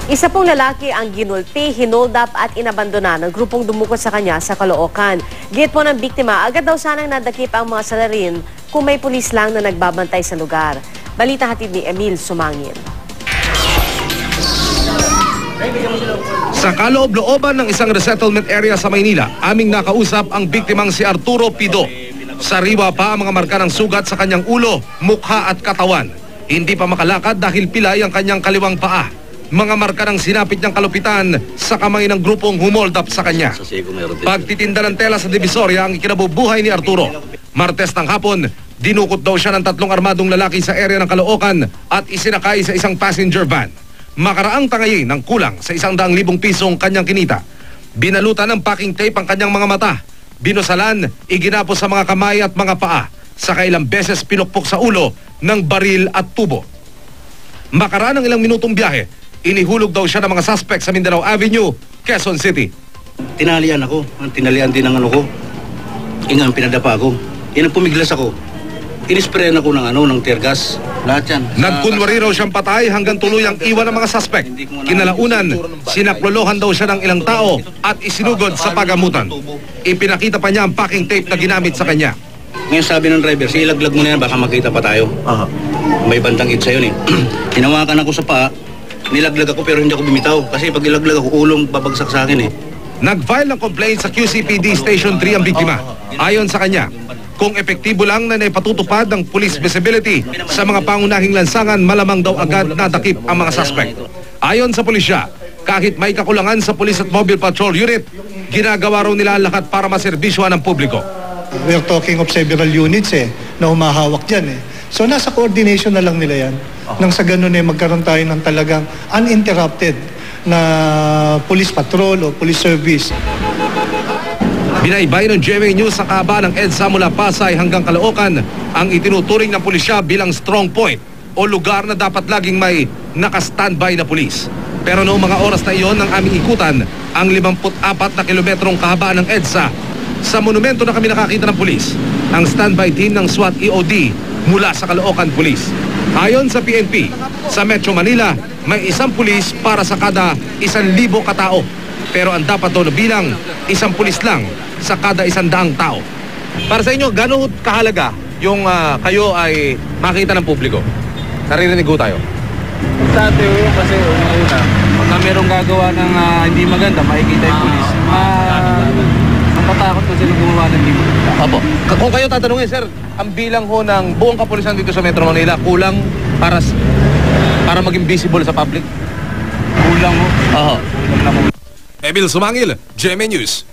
Isa pong lalaki ang ginulpi, hinold up at inabandona ng grupong dumukot sa kanya sa Caloocan. Git po ng biktima, agad daw sanang nadakip ang mga salarin kung may pulis lang na nagbabantay sa lugar. Balita hatid ni Emil Sumangil. Sa kaloob-looban ng isang resettlement area sa Maynila, aming nakausap ang biktimang si Arturo Pido. Sariwa pa ang mga marka ng sugat sa kanyang ulo, mukha at katawan. Hindi pa makalakad dahil pilay ang kanyang kaliwang paa. Mga marka ng sinapit niyang kalupitan sa kamay ng grupong humold up sa kanya. Pagtitinda ng tela sa Divisoria ang ikinabubuhay ni Arturo. Martes ng hapon, dinukot daw siya ng 3 armadong lalaki sa area ng Caloocan at isinakay sa isang passenger van. Makaraang tangayin ng kulang sa 100,000 pisong kanyang kinita. Binalutan ng packing tape ang kanyang mga mata. Binusalan, iginapos sa mga kamay at mga paa. Saka ilang beses pinukpok sa ulo ng baril at tubo. Makaraan ng ilang minutong biyahe, inihulog daw siya ng mga suspect sa Mindanao Avenue, Quezon City. Tinalian ako. Tinalian din ng ano ko. Ingang pinadapa ako. Pumiglas ako. Inisprayan ako ng tear gas. Lahat yan. Nagkunwari raw siyang patay hanggang tuluyang iwan ng mga suspect. Kinalaunan, sinaklolohan daw siya ng ilang tao at isinugod sa pagamutan. Ipinakita pa niya ang packing tape na ginamit sa kanya. Ngayon sabi ng driver, ilaglag mo na yan, baka makita pa tayo. May bandang itsa yun eh. Hinawakan ako sa paa, nilaglag ako pero hindi ako bumitaw. Kasi pag ilaglag ako, ulong babagsak sa akin eh. Nag-file ng complaint sa QCPD Station 3 ang biktima. Ayon sa kanya, kung epektibo lang na naipatutupad ng police visibility sa mga pangunahing lansangan, malamang daw agad nadakip ang mga suspect. Ayon sa pulisya, kahit may kakulangan sa Police at Mobile Patrol Unit, ginagawa raw nila lahat para maserbisyohan ng publiko. We're talking of several units na humahawak dyan . So nasa coordination na lang nila yan. Nang sa ganun magkaroon tayo ng talagang uninterrupted na police patrol o police service. Binaybay ng GMA News sa kahaba ng EDSA mula Pasay hanggang Caloocan ang itinuturing ng pulisya bilang strong point o lugar na dapat laging may naka-standby na pulis. Pero noong mga oras na iyon ng aming ikutan ang 54 na kilometrong kahabaan ng EDSA, sa monumento na kami nakakita ng pulis, ang standby team ng SWAT EOD mula sa Caloocan Police. Ayon sa PNP, sa Metro Manila, may isang pulis para sa kada 1,000 katao. Pero ang dapat daw na bilang, isang pulis lang sa kada 100 tao. Para sa inyo, gano'n kahalaga yung kayo ay makita ng publiko? Naririnig ko tayo. Importante yun kasi una, pagka merong gagawa ng hindi maganda, makikita yung pulis. Matatakot ko silang gumawa ng hindi maganda. Opo. Kung kayo tatanungin, sir, ang bilang ho ng buong kapulisan dito sa Metro Manila, kulang para maging visible sa public? Kulang ho. Oo. Kulang na ho. Emil Sumangil, GMA News.